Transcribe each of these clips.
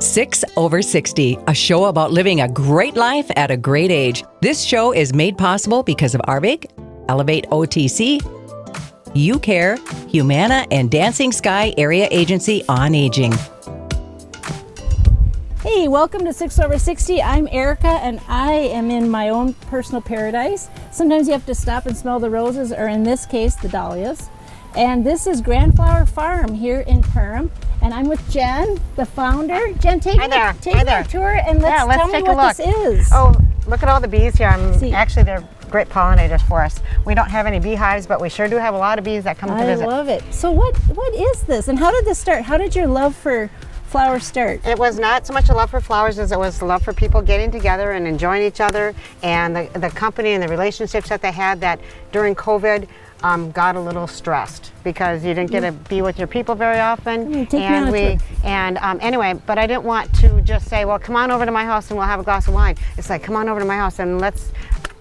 6 over 60, a show about living a great life at a great age. This show is made possible because of Arvig, Elevate OTC, You Care, Humana, and Dancing Sky Area Agency on Aging. Hey, welcome to 6 over 60. I'm Erika, and I am in my own personal paradise. Sometimes you have to stop and smell the roses, or in this case, the dahlias. And this is Grandflower Farm here in Perham. And I'm with Jen, the founder. Jen, take me a tour and let's tell me what this is. Oh, look at all the bees here. Actually, they're great pollinators for us. We don't have any beehives, but we sure do have a lot of bees that come to visit. I love it. So what is this, and how did this start? How did your love for flowers start? It was not so much a love for flowers as it was a love for people getting together and enjoying each other, and the company and the relationships that they had that during COVID got a little stressed because you didn't get to be with your people very often. Anyway, but I didn't want to just say, well, come on over to my house and we'll have a glass of wine. It's like, come on over to my house and let's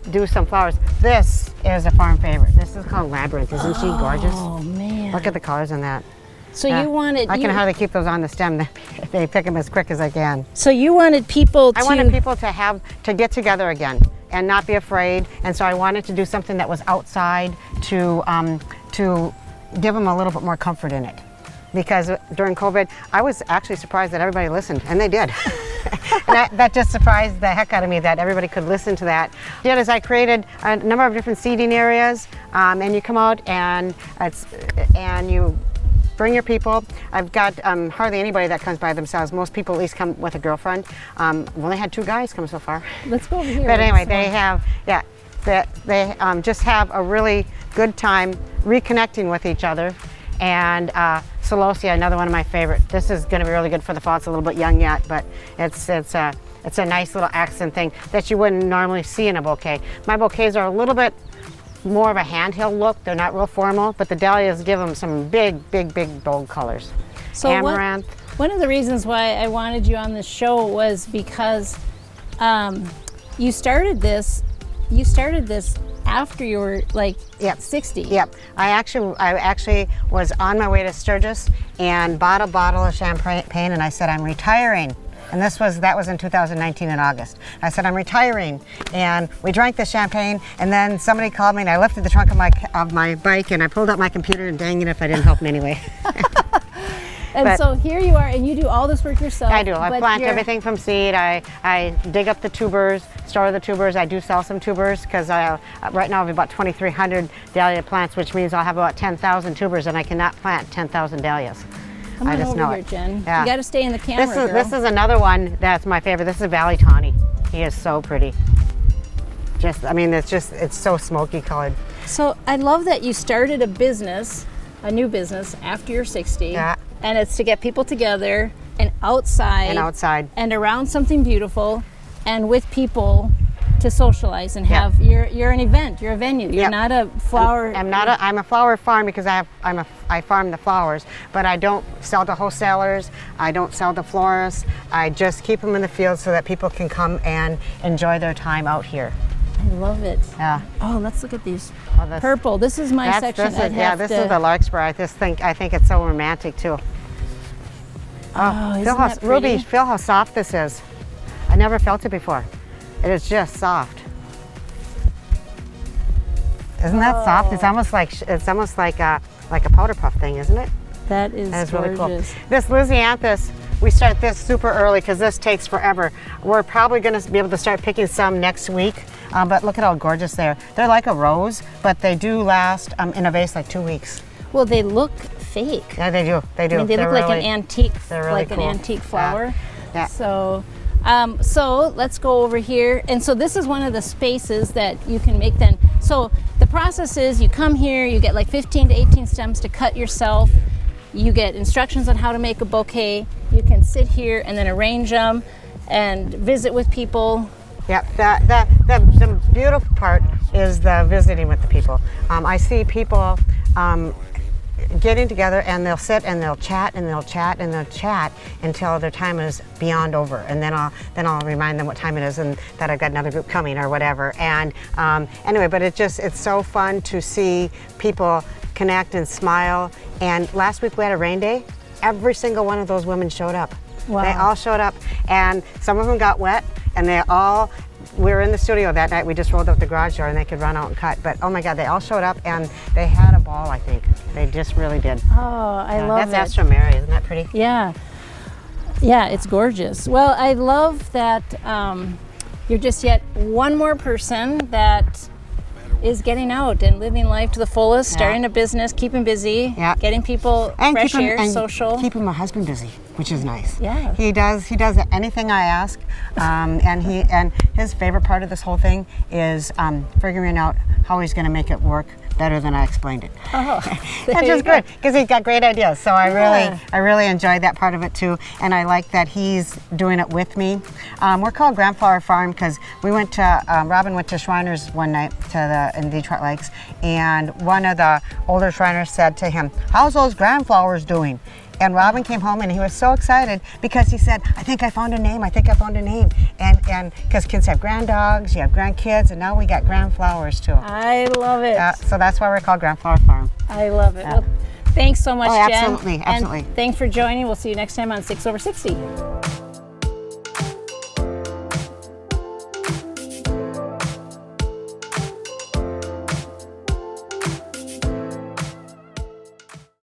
do some flowers. This is a farm favorite. This is called Labyrinth. Isn't she gorgeous? Oh man. Look at the colors in that. So you wanted... I can hardly keep those on the stem. They pick them as quick as I can. So you wanted people to... I wanted people to get together again and not be afraid. And so I wanted to do something that was outside to give them a little bit more comfort in it. Because during COVID, I was actually surprised that everybody listened, and they did. And that just surprised the heck out of me that everybody could listen to that. Yet as I created a number of different seating areas, and you come out and you bring your people. I've got hardly anybody that comes by themselves. Most people at least come with a girlfriend. We've only had 2 guys come so far. Let's go over here. But anyway, they just have a really good time reconnecting with each other. And celosia, another one of my favorite. This is going to be really good for the fall. It's a little bit young yet, but it's a nice little accent thing that you wouldn't normally see in a bouquet. My bouquets are a little bit more of a handheld look. They're not real formal, but the dahlias give them some big, bold colors. So Amaranth. One of the reasons why I wanted you on this show was because you started this after you were like 60. Yep. I actually was on my way to Sturgis and bought a bottle of champagne, and I said, I'm retiring. And that was in 2019 in August. I said, I'm retiring. And we drank the champagne, and then somebody called me, and I lifted the trunk of my bike, and I pulled out my computer, and dang it if I didn't help them anyway. So here you are, and you do all this work yourself. I do. I plant everything from seed. I dig up the tubers, store the tubers. I do sell some tubers because right now I have about 2,300 dahlia plants, which means I'll have about 10,000 tubers, and I cannot plant 10,000 dahlias. Come on over here, Jen. Yeah. You got to stay in the camera, girl. This is another one that's my favorite. This is Valley Tawny. He is so pretty. It's so smoky colored. So I love that you started a new business after you're 60. Yeah. And it's to get people together and outside. And around something beautiful and with people to socialize and have. You're an event. You're a venue. You're not a flower. I'm a flower farm because I farm the flowers, but I don't sell to wholesalers. I don't sell to florists. I just keep them in the field so that people can come and enjoy their time out here. I love it. Yeah. Oh, let's look at these. Purple. This is my section. This is the larkspur. I think it's so romantic too. Feel how soft this is. I never felt it before. It is just soft. Isn't that soft? It's almost like a powder puff thing, isn't it? That is gorgeous. Really cool. This Lysianthus, we start this super early because this takes forever. We're probably going to be able to start picking some next week. But look at how gorgeous they are. They're like a rose, but they do last in a vase like 2 weeks. Well, they look fake. Yeah, they do. I mean, they look like an antique. They're really cool. An antique flower. Yeah. So let's go over here. And so this is one of the spaces that you can make then. So the process is you come here, you get like 15 to 18 stems to cut yourself. You get instructions on how to make a bouquet. You can sit here and then arrange them and visit with people. Yeah, the beautiful part is the visiting with the people. I see people getting together and they'll sit and they'll chat and they'll chat and they'll chat until their time is beyond over, and then I'll remind them what time it is and that I've got another group coming or whatever. And anyway, but it's so fun to see people connect and smile. And last week we had a rain day. Every single one of those women showed up. Wow. They all showed up, and some of them got wet, and we were in the studio that night. We just rolled up the garage door and they could run out and cut. But oh my God, they all showed up and they had a ball, I think. They just really did. Oh, I love that's it. Astramary, isn't that pretty? Yeah. Yeah, it's gorgeous. Well, I love that you're just yet one more person that is getting out and living life to the fullest, starting a business, keeping busy, getting people fresh air, social. Keeping my husband busy, which is nice. Yeah. He does anything I ask, and his favorite part of this whole thing is figuring out how he's going to make it work better than I explained it. Oh, which is good because he's got great ideas. So I really enjoyed that part of it too, and I like that he's doing it with me. We're called Grandflower Farm because we went to Robin went to Shriners one night in Detroit Lakes, and one of the older Shriners said to him, "How's those Grandflowers doing?" And Robin came home and he was so excited because he said, I think I found a name. And because kids have granddogs, you have grandkids, and now we got Grandflowers too. I love it. So that's why we're called Grandflower Farm. I love it. Well, thanks so much, Jen. Absolutely. And thanks for joining. We'll see you next time on 6 over 60.